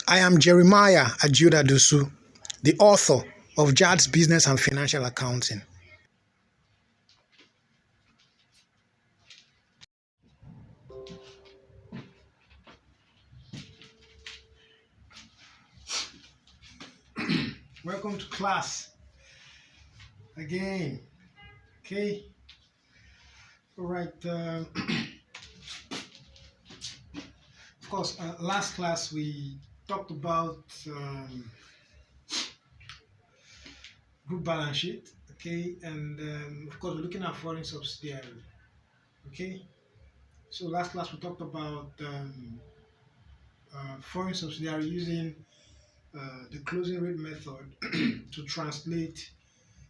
I am Jeremiah Ajuda Dusu, the author of JAD's Business and Financial Accounting. Welcome to class again. Okay. All right. Of course, last class we talked about group balance sheet. Okay, and of course we're looking at foreign subsidiary. Okay. So last class we talked about foreign subsidiary using the closing rate method to translate,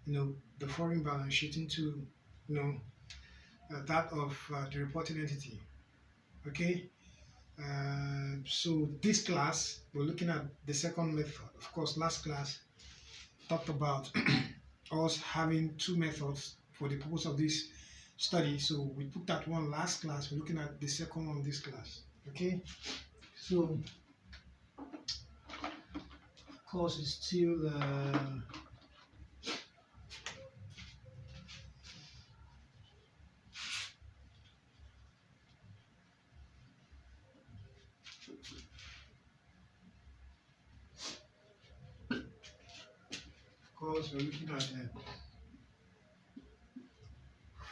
the foreign balance sheet into, that of the reporting entity. Okay. So this class we're looking at the second method. Of course, last class talked about us having two methods for the purpose of this study. So we put that one last class. We're looking at the second one this class. Okay. So of course it's still we're looking at the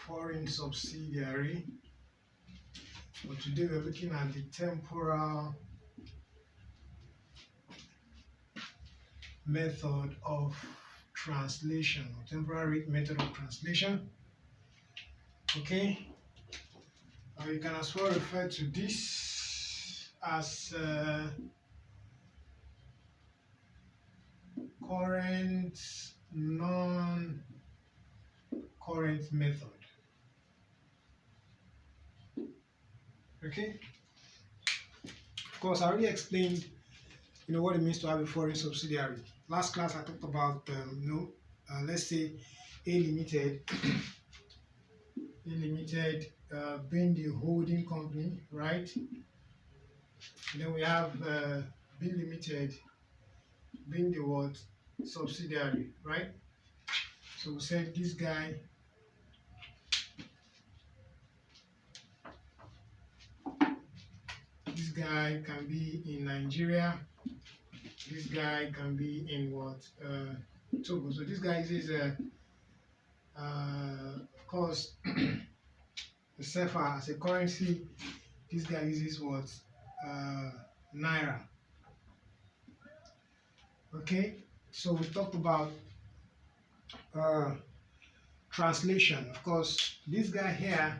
foreign subsidiary, but today we're looking at the temporal method of translation, or temporal rate method of translation. Okay. You can as well refer to this as current non-current method. Okay. Of course, I already explained, what it means to have a foreign subsidiary. Last class I talked about, let's say A Limited, being the holding company, right? And then we have B Limited being the what? Subsidiary, right? So we said this guy can be in Nigeria. This guy can be in what? Togo. So this guy is of course, the CFA as a currency. This guy uses what? Naira. Okay. So we talked about translation. Of course, this guy here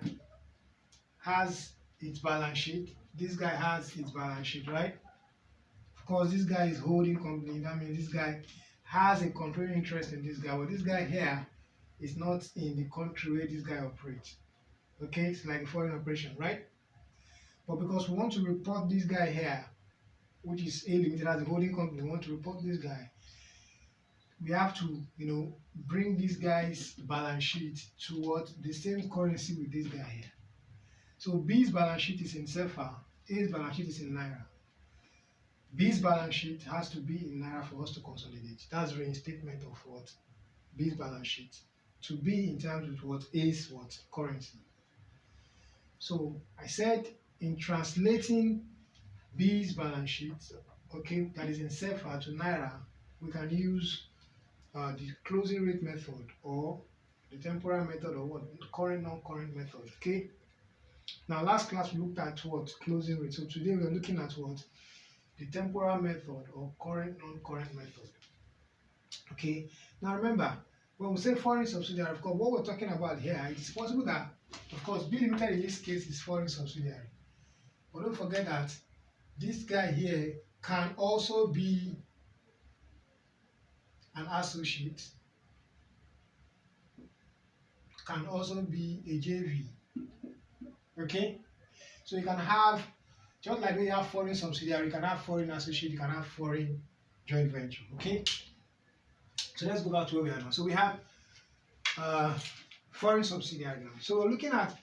has its balance sheet. This guy has its balance sheet, right? Of course, this guy is holding company. That means this guy has a controlling interest in this guy. But this guy here is not in the country where this guy operates. Okay, it's like a foreign operation, right? But because we want to report this guy here, which is A Limited as a holding company, we want to report this guy. We have to, bring this guy's balance sheet to what? The same currency with this guy here. So B's balance sheet is in CFA, A's balance sheet is in Naira. B's balance sheet has to be in Naira for us to consolidate. That's reinstatement of what? B's balance sheet to be in terms with what? A's what? Currency. So I said in translating B's balance sheet, okay, that is in CFA to Naira, we can use the closing rate method or the temporal method or what? Current non-current method. Okay. Now last class we looked at what? Closing rate. So today we're looking at what? The temporal method or current non-current method. Okay. Now remember, when we say foreign subsidiary, of course, what we're talking about here, it is possible that, of course, B Limited in this case is foreign subsidiary. But don't forget that this guy here can also be an associate, can also be a JV. Okay? So you can have, just like when you have foreign subsidiary, you can have foreign associate, you can have foreign joint venture. Okay? So let's go back to where we are now. So we have foreign subsidiary now. So we're looking at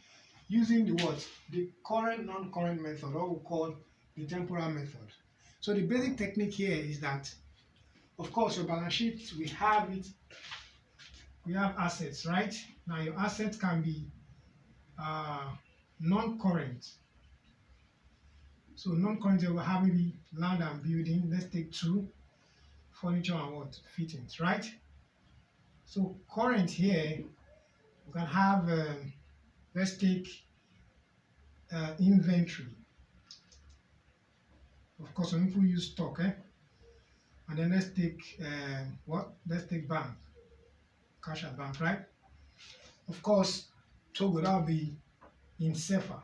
using the what? The current non-current method, or we call the temporal method. So the basic technique here is that, of course, your balance sheet, we have assets, right? Now your assets can be non-current. So non-current, we will have maybe land and building. Let's take two, furniture and what? Fittings, right? So current here, we can have, let's take inventory. Of course, some people use stock, eh? And then let's take what? Let's take bank, cash at bank, right? Of course, Togo, that will be in SEFA.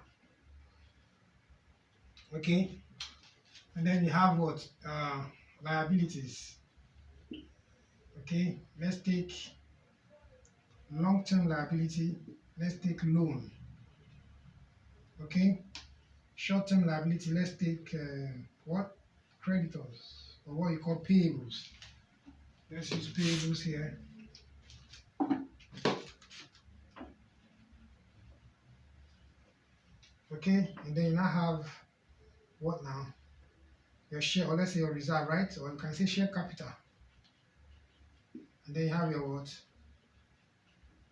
Okay, and then you have what? Liabilities. Okay, let's take long-term liability. Let's take loan. Okay, short-term liability. Let's take what? Creditors, or what you call payables. Let's use payables here. Okay, and then you now have what now? Your share, or let's say your reserve, right? Or you can say share capital. And then you have your what?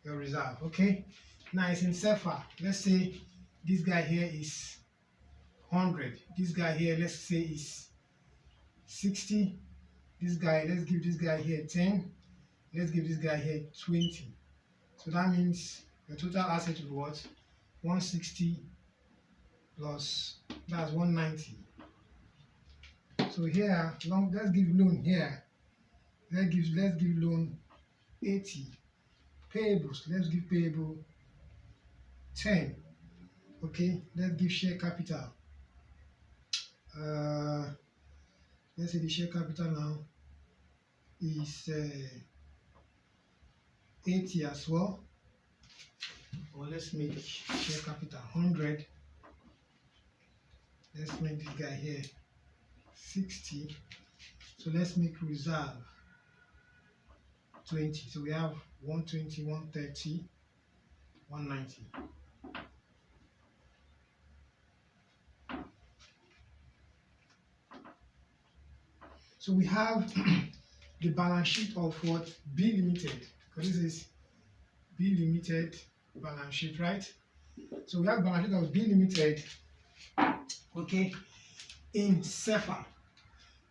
Your reserve. Okay, now it's in SEFA. Let's say this guy here is 100. This guy here, let's say, is 60. This guy, let's give this guy here 10. Let's give this guy here 20. So that means your total asset will be what? 160 plus, that's 190. So here, let's give loan here. Let's give loan 80. Payables, let's give payable 10. Okay, let's give share capital. Let's say the share capital now is 80 as well. Or let's make share capital 100. Let's make this guy here 60. So let's make reserve 20. So we have 120, 130, 190. So we have the balance sheet of what? B Limited. Because this is B Limited balance sheet, right? So we have balance sheet of B Limited, okay, in SEFA.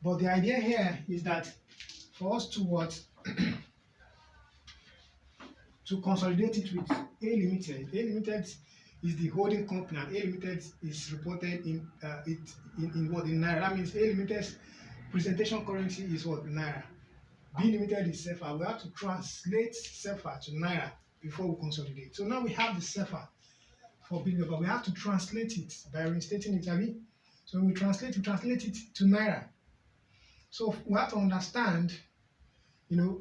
But the idea here is that for us to what? To consolidate it with A Limited. A Limited is the holding company, and A Limited is reported in what? In Naira. That means A Limited's presentation currency is what? Naira. B Limited is SEFA. We have to translate SEFA to Naira before we consolidate. So now we have the SEFA for B Limited, but we have to translate it by reinstating it, Abi. So when we translate it to Naira. So we have to understand,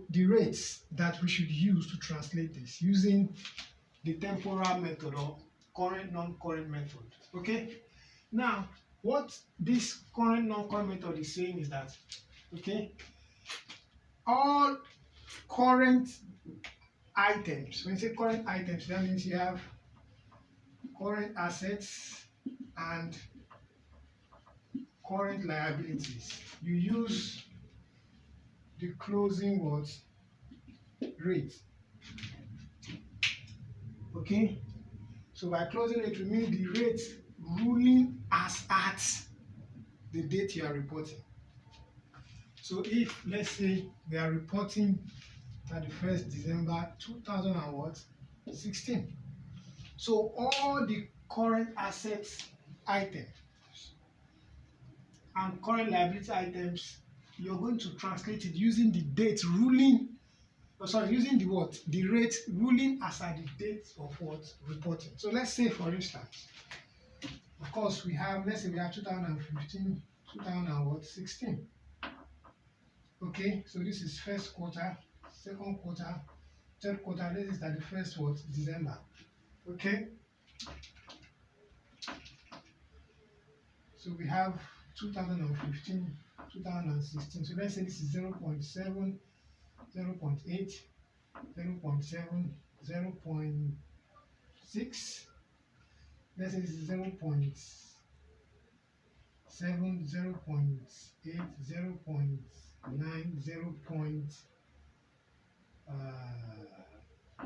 the rates that we should use to translate this using the temporal method or current non-current method. Okay. Now, what this current non-current method is saying is that, okay, all current items. When you say current items, that means you have current assets and current liabilities. You use the closing what? Rate. Okay? So by closing rate, we mean the rate ruling as at the date you are reporting. So if, let's say, we are reporting 31st December 2016. So all the current assets items and current liability items, you're going to translate it using the date ruling, using the what? The rate ruling as at the date of what? Reporting. So let's say, for instance, of course, let's say we have 2015, 2016. Okay, so this is first quarter, second quarter, third quarter. This is the first what? December. Okay. So we have 2015, 2016. So let's say this is 0.7, 0.8, 0.7, 0.6. Let's say this is 0.7, 7, 0.8, 0.9,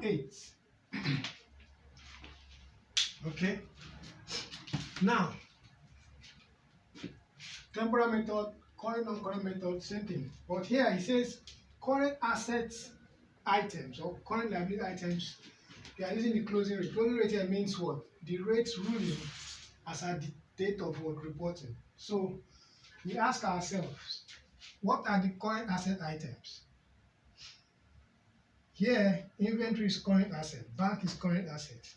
0.8. Okay. Now, temporal method, current non-current method, same thing. But here it says current assets items or current liability items. They are using the closing rate. Closing rate here means what? The rate ruling as at the date of what reporting. So we ask ourselves, what are the current asset items? Here, inventory is current asset, bank is current asset.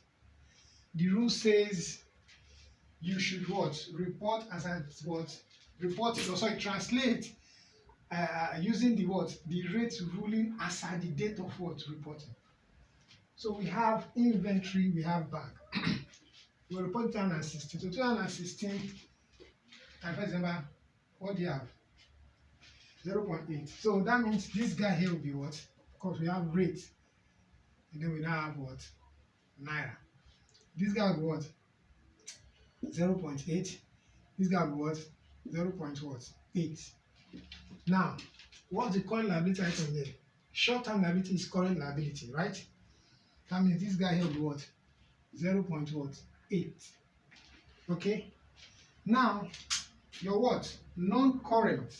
The rule says you should what? Report as at what? Report it, or sorry, translate using the what? The rate ruling as at the date of what reporting. So we have inventory, we have bank. We report 2016. So 2016, and for example, what do you have? 0.8. So that means this guy here will be what? Of course, we have rate, and then we now have what? Naira. This guy will be what? 0.8. This guy will be what? 0.8. Now, what's the current liability item here? Short-term liability is current liability, right? That means this guy here will be what? 0.8. Okay? Now, your what? Non-current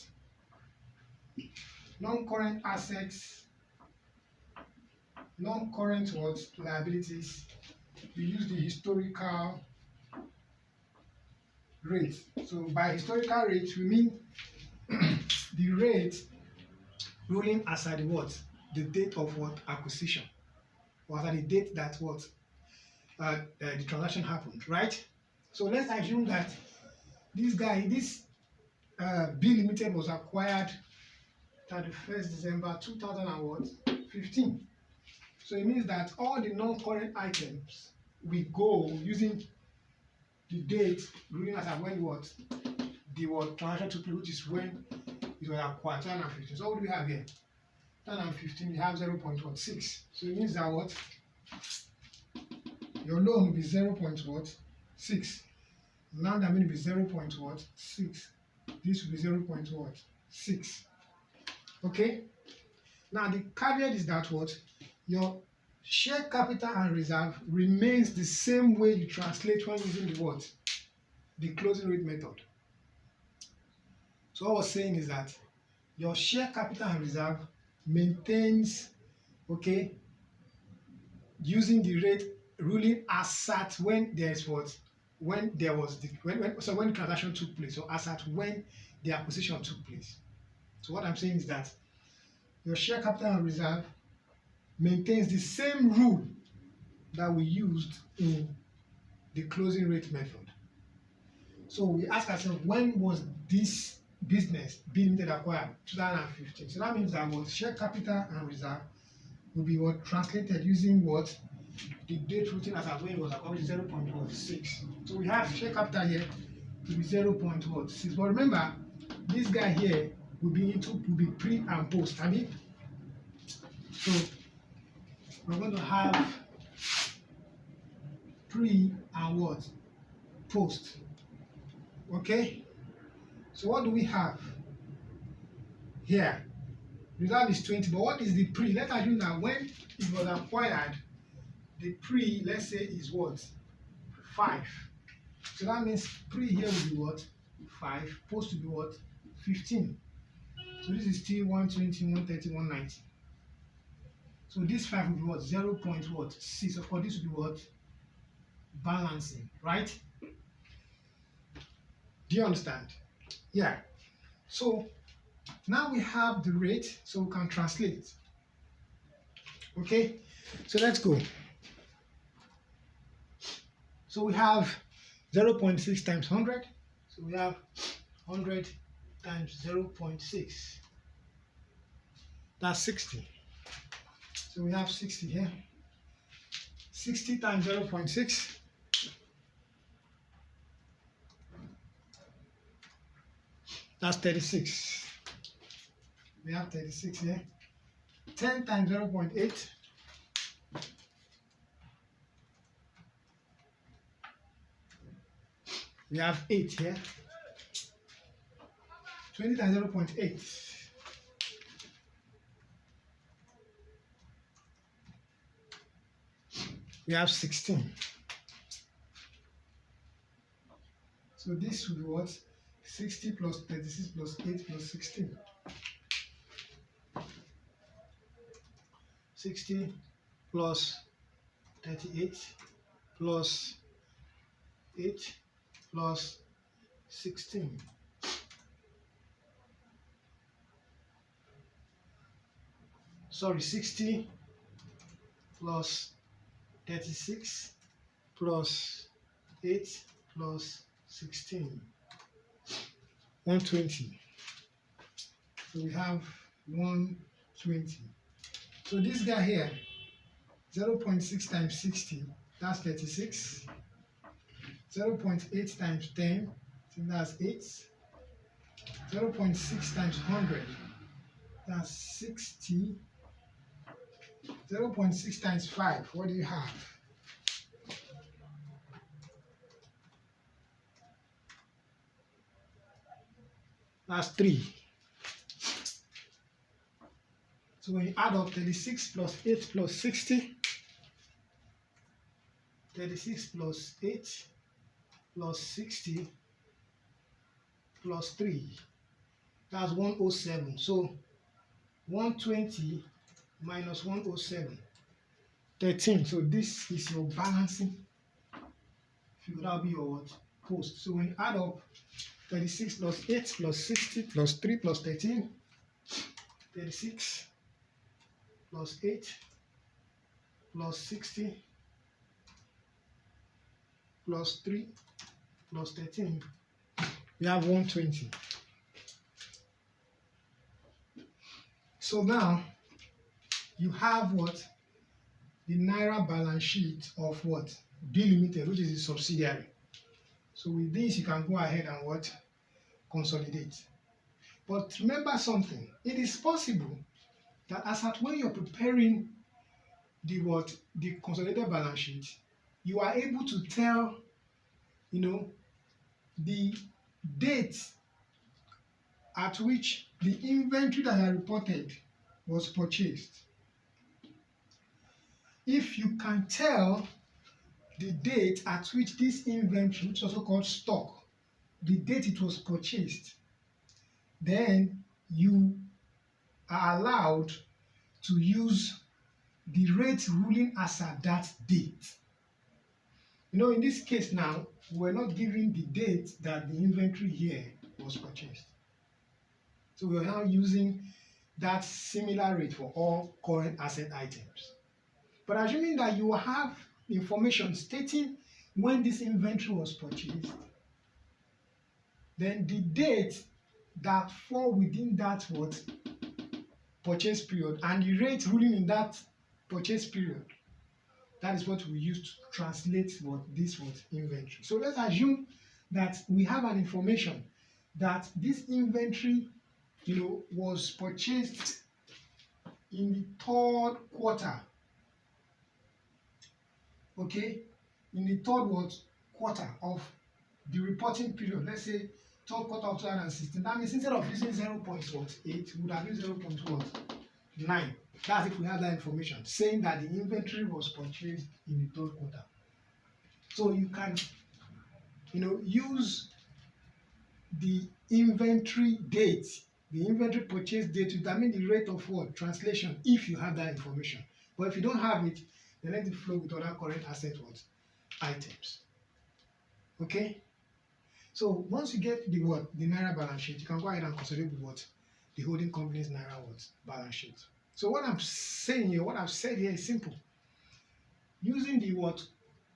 assets, non-current what? Liabilities. We use the historical rate. So by historical rate, we mean the rate ruling as at the what? The date of what? Acquisition. Or at the date that what? The transaction happened, right? So let's assume that this B Limited was acquired 31st December 2015. So it means that all the non-current items we go using the date ruling as at when what? The what transaction took place, which is when it was acquired, 2015. So what do we have here? 2015, we have 0.6. So it means that what? Your loan will be 0.6. Now that will be 0.6. This will be 0.6. Okay? Now the caveat is that what? Your share capital and reserve remains the same way you translate when using the what? The closing rate method. So what I was saying is that your share capital and reserve maintains, okay, using the rate ruling as at when there is what? When there was the when the transaction took place, or as at when the acquisition took place. So what I'm saying is that your share capital and reserve maintains the same rule that we used in the closing rate method. So we ask ourselves, when was this business being acquired? 2015. So that means that what share capital and reserve will be what translated using what the date routine as at when it was acquired, 0.6. So we have share capital here to be 0.6. But remember, this guy here will be pre and post. I mean, so we're going to have pre and what? Post. Okay? So what do we have here? Reserve is 20, but what is the pre? Let's assume that when it was acquired, the pre, let's say, is what? 5. So that means pre here will be what? 5. Post will be what? 15. So this is still 120, 130, 190. So this 5 will be what? 0.6. Of course, this will be what? Balancing, right? Do you understand? Yeah. So now we have the rate, so we can translate. Okay? So let's go. So we have 0.6 times 100. So we have 100 times 0.6. That's 60. So we have 60 here. 60 times 0.6. That's 36. We have 36 here. 10 times 0.8. We have 8 here. 20 times 0.8. We have 16. So this would be what? 60 plus 36 plus 8 plus 16. 60 plus 38 plus 8 plus 16. Sorry, 60 plus 36 plus 8 plus 16. 120. So we have 120. So this guy here, 0.6 times 60, that's 36. 0.8 times 10, so that's 8. 0.6 times 100, that's 60. 0.6 times 5, what do you have? That's 3. So when you add up 36 plus 8 plus 60, 36 plus 8 plus 60 plus 3, that's 107. So 120 minus 107, 13. So this is your balancing figure. That will be your what? Post. So when you add up 36 plus 8 plus 60 plus 3 plus 13, 36 plus 8 plus 60 plus 3 plus 13, we have 120. So now you have what? The Naira balance sheet of what? B Limited, which is the subsidiary. So with this, you can go ahead and what? Consolidate. But remember something, it is possible that as at when you're preparing the what? The consolidated balance sheet, you are able to tell, the date at which the inventory that I reported was purchased. If you can tell the date at which this inventory, which is also called stock, the date it was purchased, then you are allowed to use the rate ruling as at that date. In this case now, we're not giving the date that the inventory here was purchased. So we're now using that similar rate for all current asset items. But assuming that you have information stating when this inventory was purchased, then the date that fall within that what purchase period and the rate ruling in that purchase period, that is what we use to translate this inventory. So let's assume that we have an information that this inventory was purchased in the third quarter. Okay, in the third quarter of the reporting period, let's say third quarter of 2016. That means instead of using 0.8, we would have used 0.9. That's if we have that information saying that the inventory was purchased in the third quarter. So you can, use the inventory date, the inventory purchase date to determine the rate of translation if you have that information. But if you don't have it, then let it flow with other current asset items. Okay? So once you get the Naira balance sheet, you can go ahead and consolidate with the holding company's Naira balance sheet. So what I'm saying here, what I've said here is simple. Using the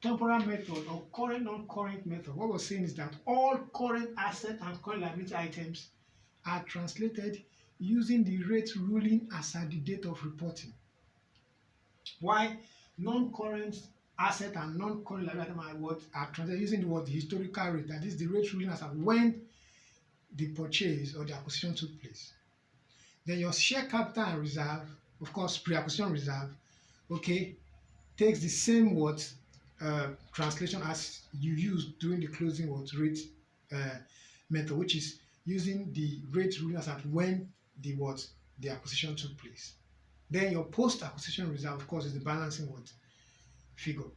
temporal method or current non-current method, what we're saying is that all current asset and current liability items are translated using the rate ruling as at the date of reporting. Why non-current asset and non-current liability items are translated using the historical rate, that is the rate ruling as at when the purchase or the acquisition took place. Then your share capital and reserve, of course pre-acquisition reserve, okay, takes the same translation as you used during the closing rate method, which is using the rate rule as at when the acquisition took place. Then your post-acquisition reserve, of course, is the balancing figure.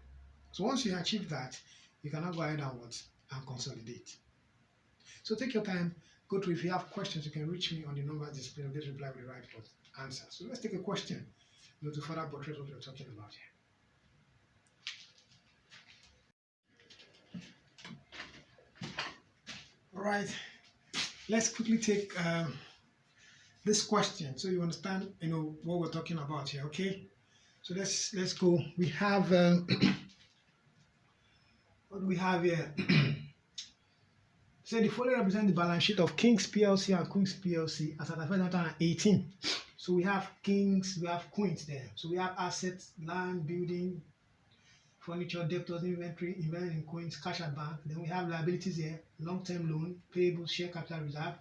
So once you achieve that, you can now go ahead and consolidate. So take your time, go through. If you have questions, you can reach me on the number displayed. I'll get reply with the right answer. So let's take a question, to further buttress what we're talking about here. All right, let's quickly take this question so you understand, what we're talking about here. Okay, so let's go. We have what do we have here? So the following represent the balance sheet of Kings PLC and Queens PLC as at 2018. So we have Kings, we have Queens there. So we have assets, land, building, furniture, debtors, inventory, investment in Queens, cash at bank. Then we have liabilities here, long-term loan, payables, share capital reserve.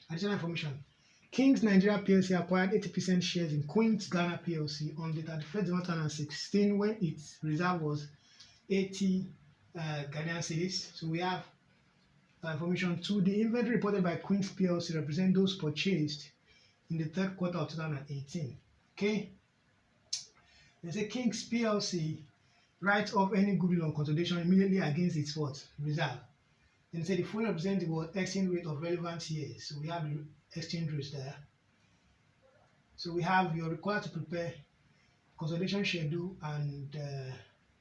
Additional information. Kings Nigeria PLC acquired 80% shares in Queens Ghana PLC on the 31st December 2016 when its reserve was 80 Ghanaian cedis. So we have information 2. The inventory reported by Queens PLC represent those purchased in the third quarter of 2018. Okay. They say Kings PLC writes off any goodwill on consolidation immediately against its reserve. Then say the following represent the exchange rate of relevant years. So we have the exchange rates there. So we have you're required to prepare consolidation schedule and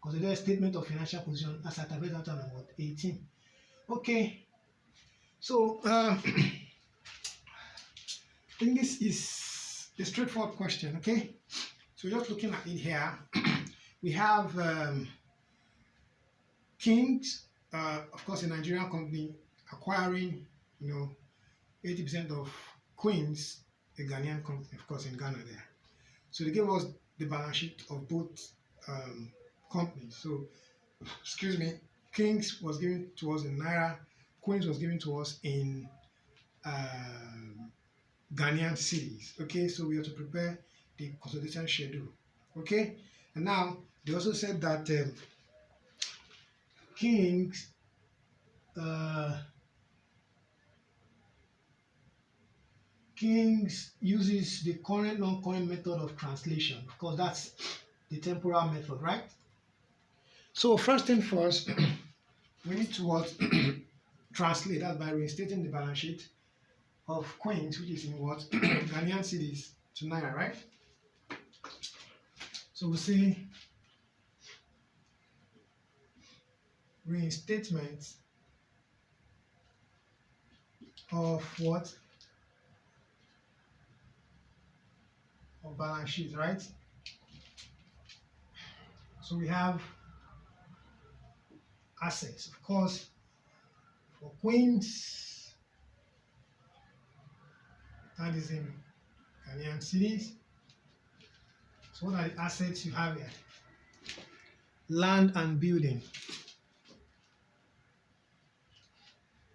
consolidated statement of financial position as at 2018. Okay. So I think this is a straightforward question. Okay. So just looking at it here, we have Kings, of course, a Nigerian company acquiring, 80% of Queens, a Ghanaian company, of course, in Ghana there. So they gave us the balance sheet of both companies. So, excuse me, Kings was given to us in Naira, Queens was given to us in Ghanaian cedis. Okay, so we have to prepare the consolidation schedule. Okay, and now they also said that Kings uses the current non-current method of translation. Of course, that's the temporal method, right? So first thing first, we need to translate that by reinstating the balance sheet of Queens, which is in Ghanaian cedis to Naira, right? So we say reinstatement of of balance sheet, right? So we have assets, of course, for Queens, that is in Ghanaian cedis. So what are the assets you have here? Land and building.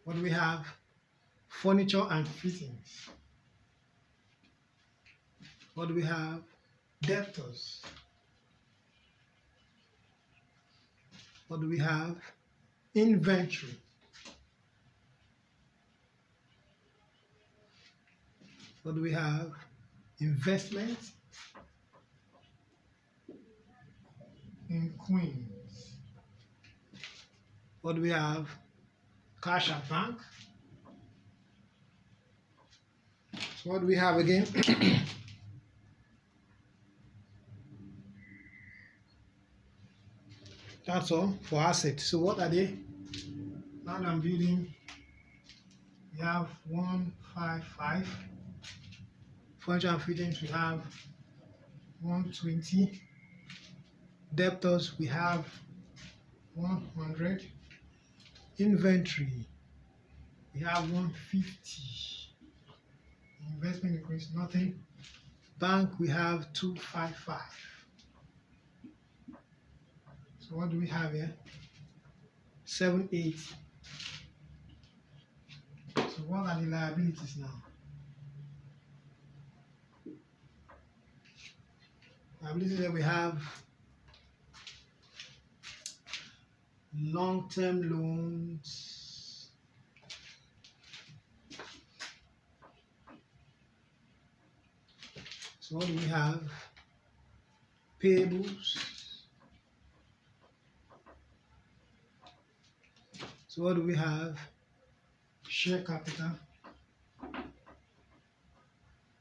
What do we have? Furniture and fittings. What do we have? Debtors. What do we have? Inventory. What do we have? Investment in Queens. What do we have? Cash at bank. So what do we have again? That's all for assets. So what are they? Land and building. We have 155. Furniture and fittings we have 120. Debtors we have 100. Inventory we have 150. Investment increase nothing. Bank we have 255. So what do we have here? 78. So what are the liabilities now? Liabilities that we have long-term loans, So what do we have? Payables. So what do we have? Share capital.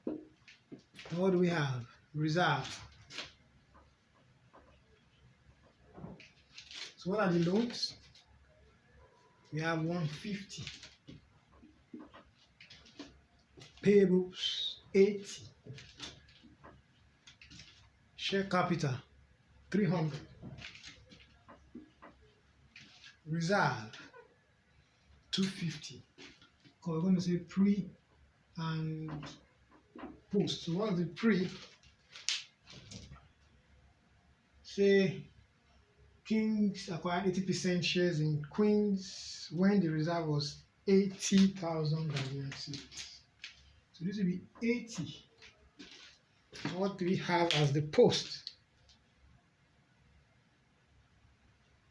So what do we have? Reserve. So what are the loans? We have 150. Payables 80. Share capital 300. Reserve 250. Because we're going to say pre and post. So what's the pre? Say Kings acquired 80% shares in Queens when the reserve was 80,000 Ghanaian. So this will be 80. So what do we have as the post?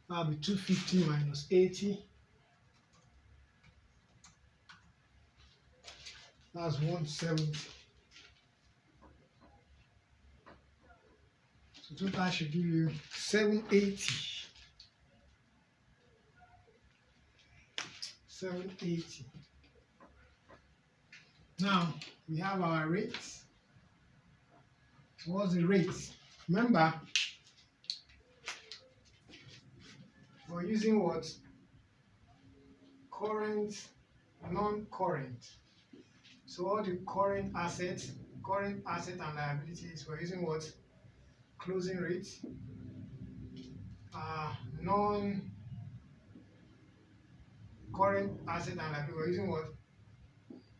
That will be 250 minus 80. That's 170. So total should give you 780. 780. Now we have our rates. So what's the rate? Remember, we're using what? Current, non-current. So all the current assets and liabilities, we're using what? Closing rate. Non-current asset and liability, we're using what?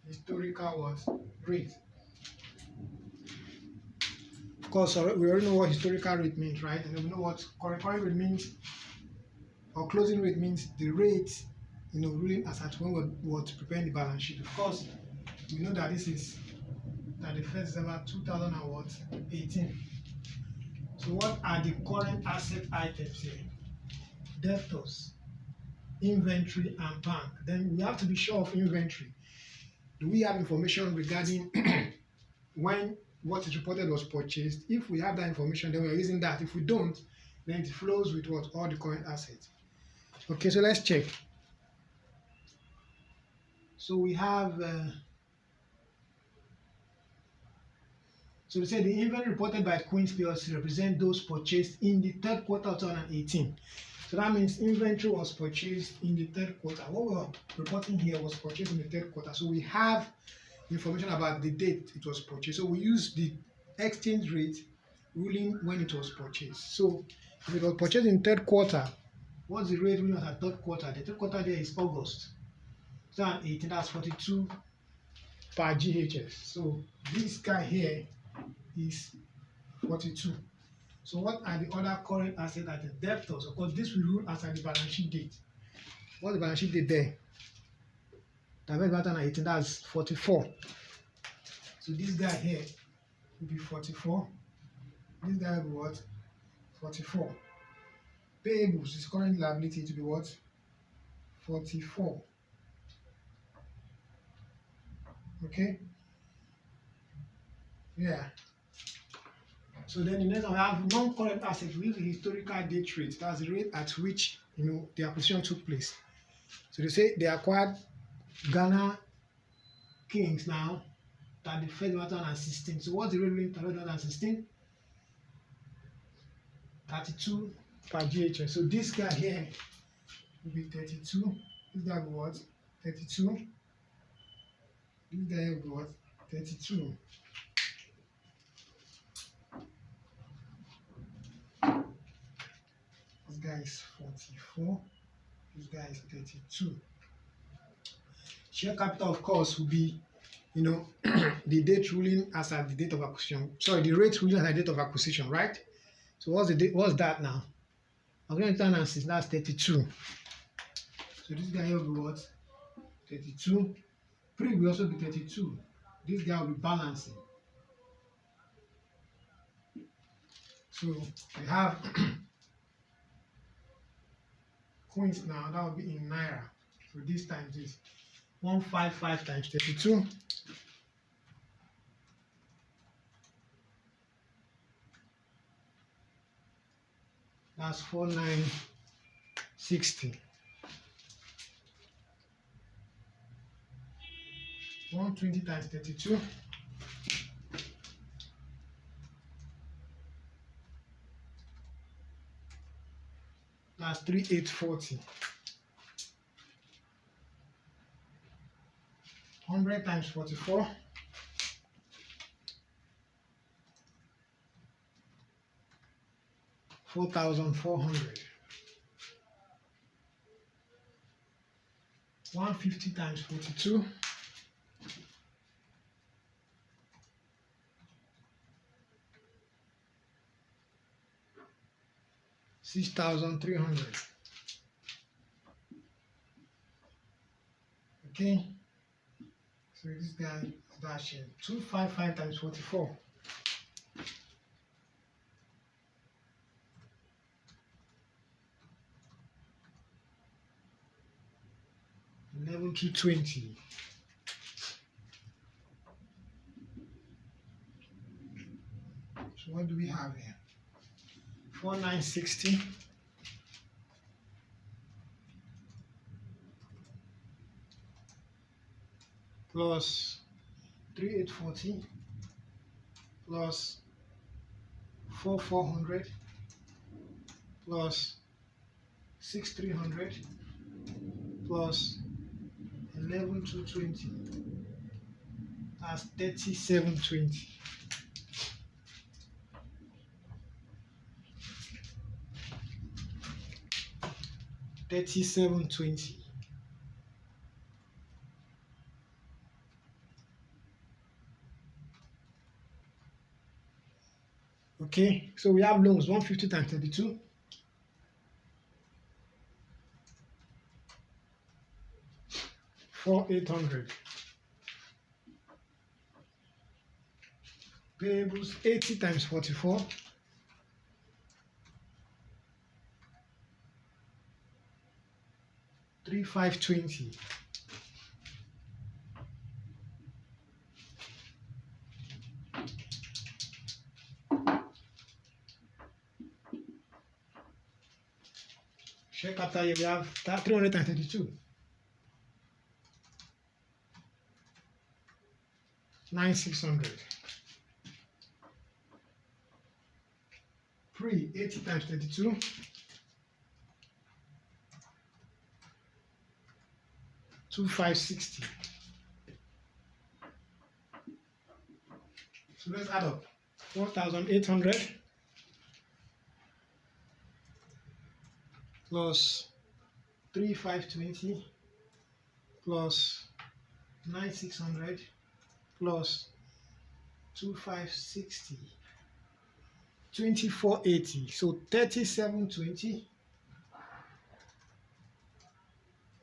Historical what? Rate. Of course, we already know what historical rate means, right? And we know what current rate means, or closing rate means the rate, ruling as at when we're preparing the balance sheet. Of course, we know that this is 31st December 2018. So what are the current asset items here? Debtors, inventory, and bank. Then we have to be sure of inventory. Do we have information regarding when what is reported was purchased? If we have that information, then we are using that. If we don't, then it flows with what? All the current assets. Okay, so let's check. So we have, so we say the inventory reported by Queens PLC represent those purchased in the third quarter of 2018. So that means inventory was purchased in the third quarter. What we're reporting here was purchased in the third quarter. So we have information about the date it was purchased. So we use the exchange rate ruling when it was purchased. So if it was purchased in third quarter, what's the rate ruling at third quarter? The third quarter there is August 2018. That's 42 per GHS. So this guy here is 42. So what are the other current assets at the debtors? Of course, this will rule as at the balance sheet date. What's the balance sheet date there? November 2018, that's 44. So this guy here will be 44. This guy will be what? 44. Payables is current liability to be what? 44. Okay? Yeah. So then the next one we have non-current assets. We use the historical date rate. That's the rate at which the acquisition took place. So they say they acquired Ghana Kings now that the first 2016. So what's the rate in 2016? 32 per GHS. So this guy here will be 32. This guy will be what? 32. This guy will be what? 32. This guy is 44. This guy is 32. Share capital, of course, will be, the date ruling as at the date of acquisition. Sorry, the rate ruling as at the date of acquisition, right? So what's the date? What's that now? I'm going to answer. That's 32. So this guy here will be what? 32. Pre will also be 32. This guy will be balancing. So we have coins now. That will be in naira. So this times this 155 times 32. That's 4960. 120 times 32. That's 3840. 100 times 44. 4,400. 150 times 42. 6,300. Okay, so this guy is dashing 255 times 44. 11,220. So what do we have here? 4,960 plus 3,840 plus 4,400 plus 6,300 plus 11,220. That's 3720. 3720. Okay, so we have loans 150 times 32. 4,800. Payables 80 times 44. 3,520. Check after you, we have 332. 9,600. Pre 80 times 32. 2,560. So let's add up. 4,800 plus 3,520 plus 9,600 plus 2,560. 2,480. So 3,720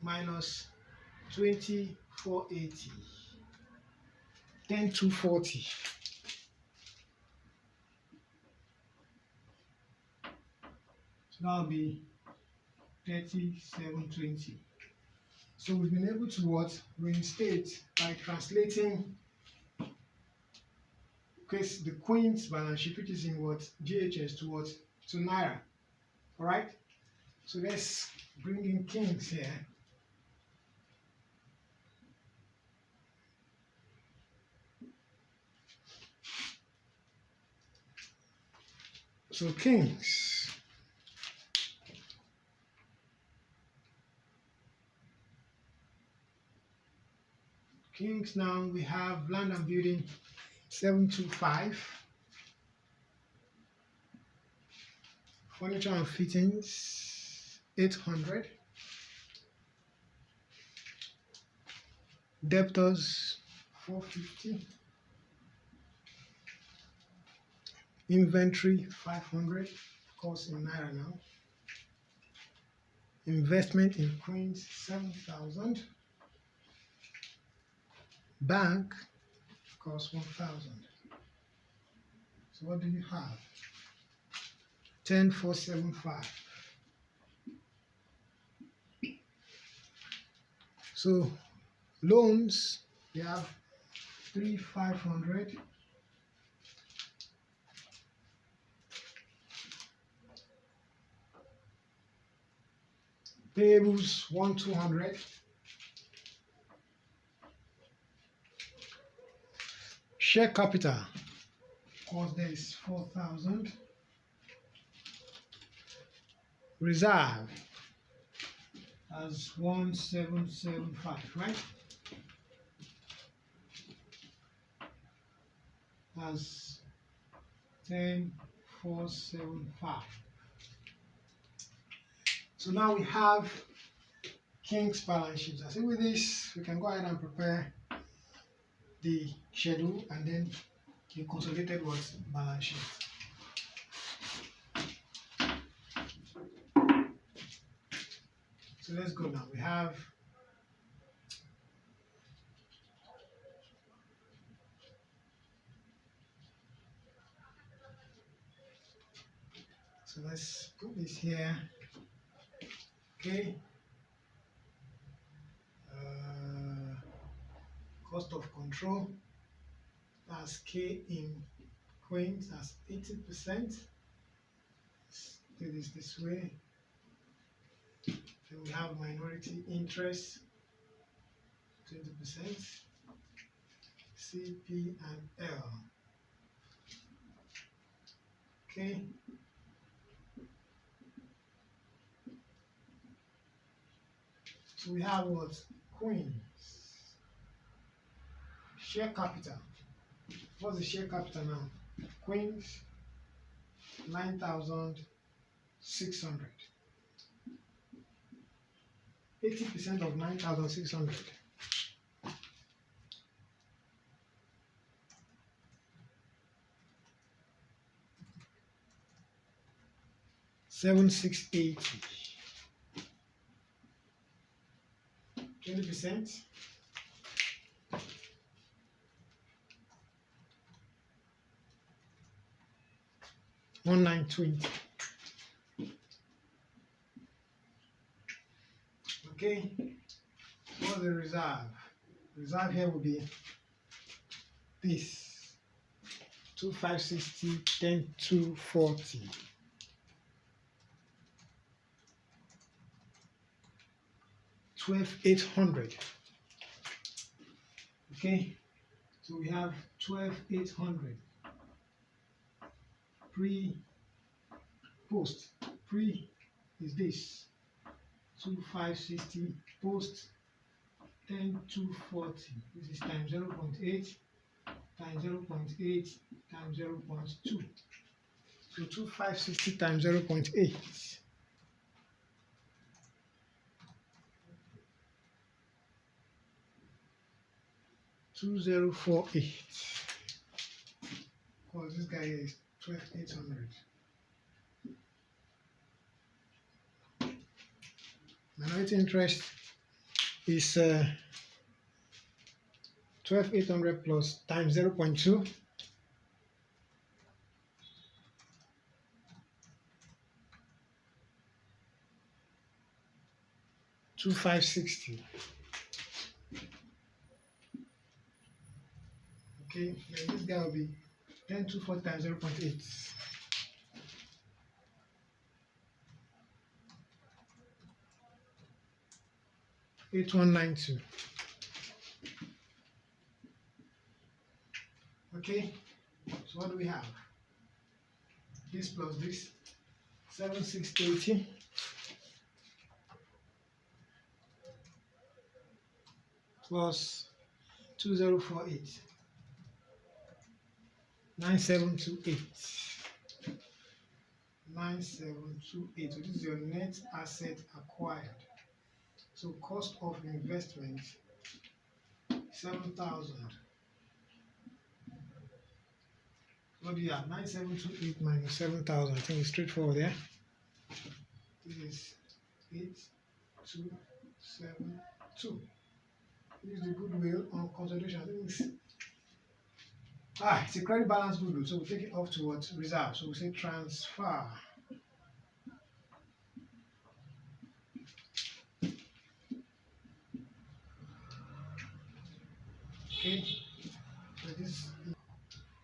minus 2,480. 10,240. So that'll be 3,720. So we've been able to what? Reinstate by translating the Queen's balance sheet, which is in what? GHS to what? To Naira. Alright? So let's bring in Kings here. So Kings. Kings now we have land and building 725. Furniture and fittings 800. Debtors 450. Inventory 500, of course in Naira now. Investment in Queens 7,000. Bank, of course 1,000. So what do you have? 10,475. So loans, we have 3,500. Payables 1,200. Share capital, of course, there is 4,000. Reserve as 1,775, right? As 10,475. So now we have King's balance sheet. I think with this, we can go ahead and prepare the schedule and then the consolidated balance sheet. So let's go now. We have so let's put this here. Okay. Cost of control, that's K in Queens, that's 80%. Let's do this way. Then we have minority interest, 20%, C, P, and L. Okay. So we have what? Queens. Share capital. What's the share capital now? Queens, 9,600. 80% of 9,600. $7,680. 20%. $1,920. Okay, what's the reserve? Reserve here will be this 2,560, 10,240. $12,800. Okay, so we have $12,800. Post. Pre is this 2,560, post 10,240. This is times 0.8 times 0.8 times 0.2. So 2,560 times 0.8. 2,048. Because this guy is 12,800. Minority interest is 12,800 plus times 0.2. $2,560. Okay, then this guy will be 10,240 times 0.8. $8,192. Okay, so what do we have? This plus this, 7,680 plus 2,048, 9,728. 9,728. So this is your net asset acquired. So cost of investment 7,000. What do you have? 9,728 minus 7,000. I think it's straightforward there. This is 8,272. This is the goodwill on consolidation. I think it's a credit balance goodwill, so we take it off to what? Reserve. So we say transfer. Okay. So this.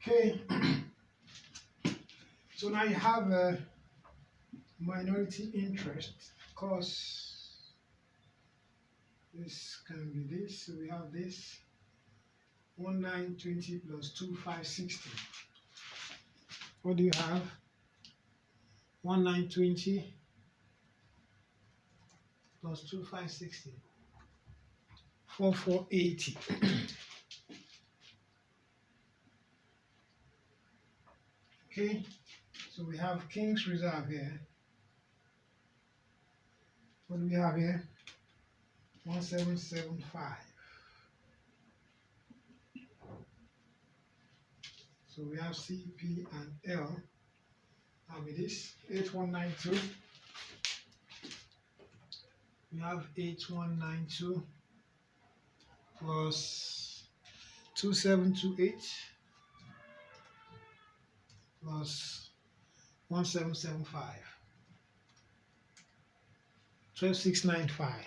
Okay. So now you have a minority interest, cost This can be this. So we have this 1920 plus 2560. What do you have? 1920 plus 2560. 4480. Okay, so we have King's Reserve here. What do we have here? 1775. So we have C, P, and L. How be this? 8192. We have 8192 plus 2728 plus 1775. 12695.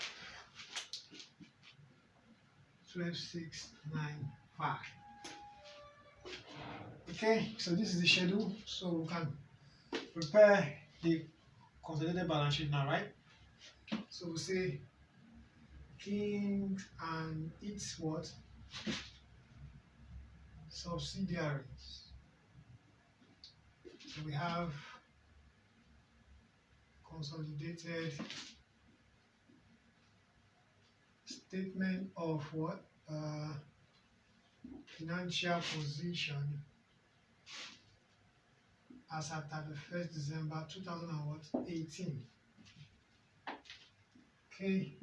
12695. Okay, so this is the schedule. So we can prepare the consolidated balance sheet now, right? So we say King and its what? Subsidiaries. So we have consolidated statement of what? Financial position as at 31st December 2018. Okay.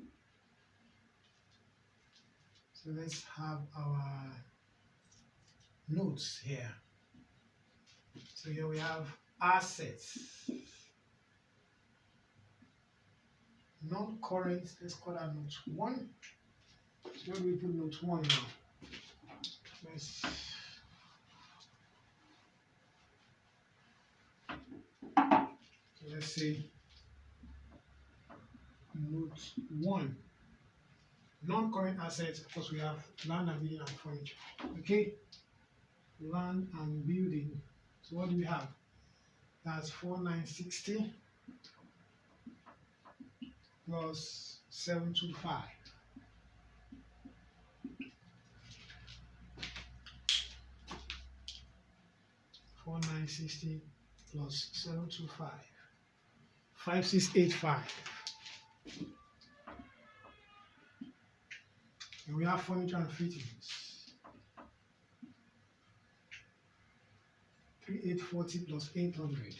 So let's have our notes here. So here we have assets. Non-current, let's call that note 1. So where do we put note 1 now? Let's say note 1. Non-current assets, of course, we have land and building and furniture. Okay, land and building. So what do we have? That's 4960 plus 725. $4,960 plus 725. 5685. And we have furniture and fittings. 3840 plus 800.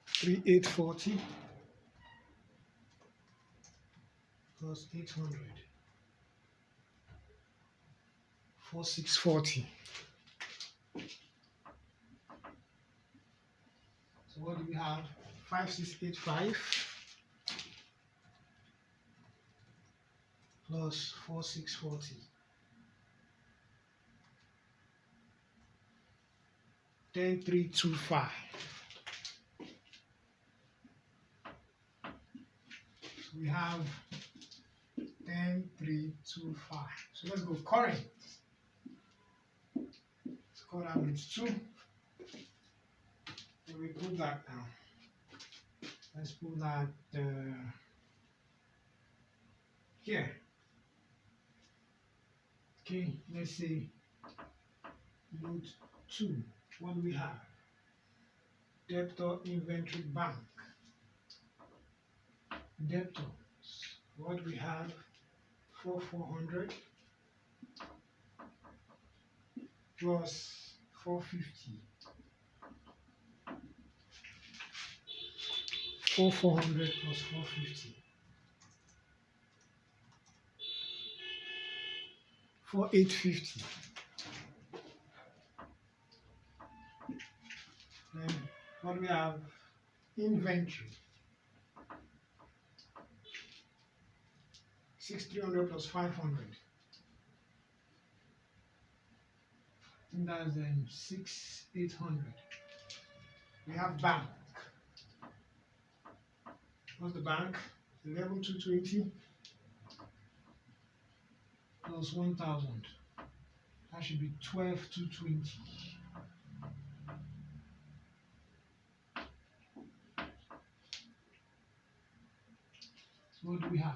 3840 plus 800. 4640. So what do we have? 5685 plus 4640. 10325. So we have 10325. So let's go current. Let's call that with 2. And we put that down. Let's put that here. Okay, let's say note 2. What do we have? Debtor inventory bank. Debtors. What we have? 400 plus 450. 400 plus 450. 4850. Then what we have? Inventory. 6300 plus 500. And that's 6800. We have bank. What's the bank? 11220 plus 1000. That should be 12220. we have?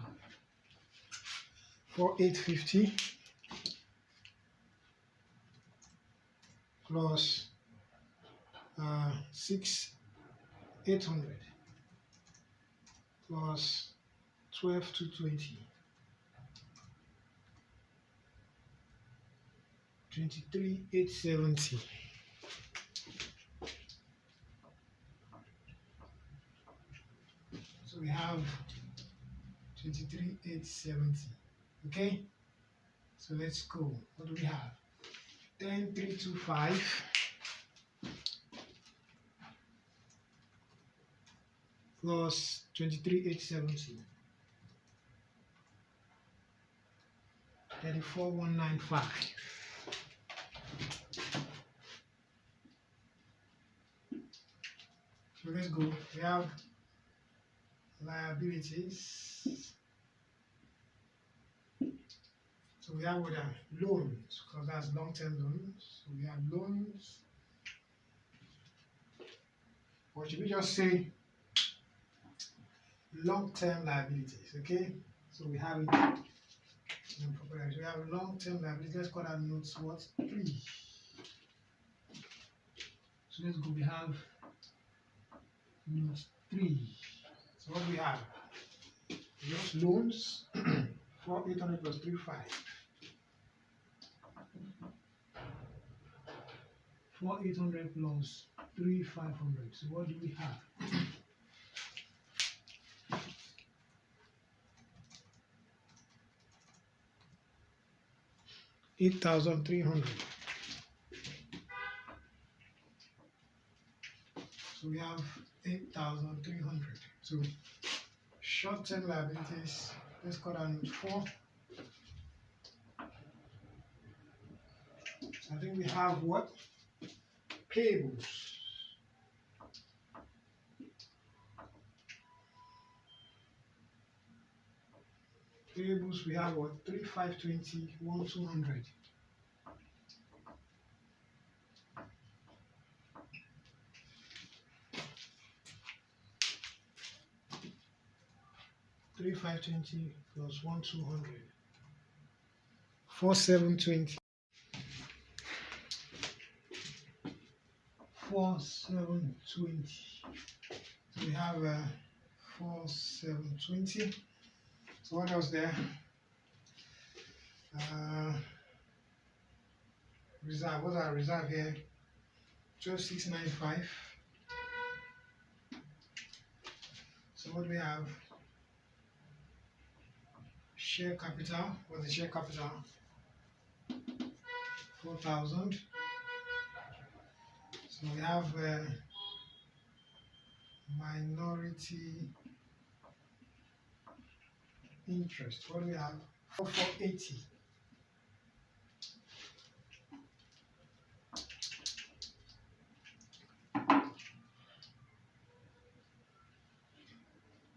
4850 plus 6800 plus 12220, 23870. So we have 23870. Okay, so let's go. What do we have? 10325 plus 23870, 34195. So let's go. We have liabilities. So we have what are loans, because that's long-term loans. So we have loans. Or should we just say long-term liabilities? Okay. So we have it. So we have long-term liabilities. Let's call that notes what? 3. So let's go. We have notes 3. So what do we have? Just loans. 4800 plus 35. 4800 plus 3500. So what do we have? 8,300. So we have 8,300. So short-term liabilities, let's call that note 4. So I think we have what? Payables. Payables, we have what? 3,520, 1,200. $3,520 plus 1,200. 4,720. 4,720. So we have 4,720. So what else there? Reserve. What's our reserve here? 12,695. So what do we have? Share capital. What's the share capital? 4,000. So we have minority interest. What do we have? 4,480.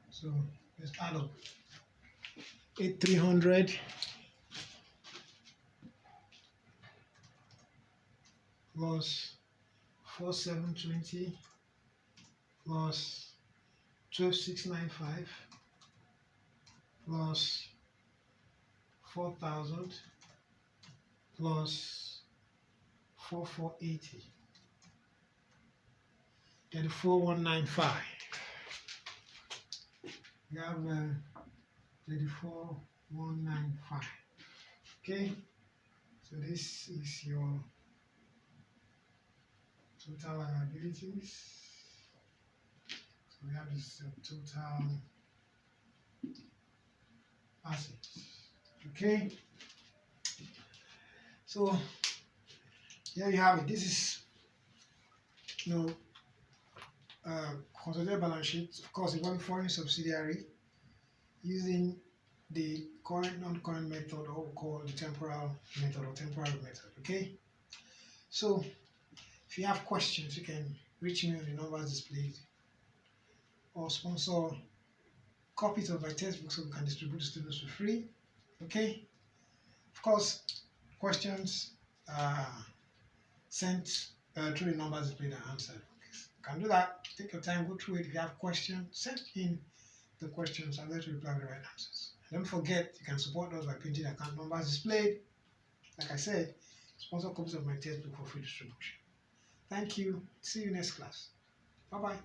So let's add up. 8,300 plus 4,720 plus 12,695 plus 4,000 plus 4,480. 34,195. We have 34,195. Okay, so this is your total liabilities. So we have this total assets. Okay, so here you have it. This is consolidated balance sheet. Of course, it was a foreign subsidiary using the current non-current method, or what we call the temporal method or temporal method. Okay, so if you have questions, you can reach me on the numbers displayed, or sponsor copies of my textbook so we can distribute to students for free. Okay, of course, questions sent through the numbers displayed and answered. You can do that. Take your time, go through it. If you have questions, send in the questions. I'll let you reply with the right answers. Don't forget, you can support us by printing account numbers displayed. Like I said, sponsor copies of my textbook for free distribution. Thank you. See you next class. Bye-bye.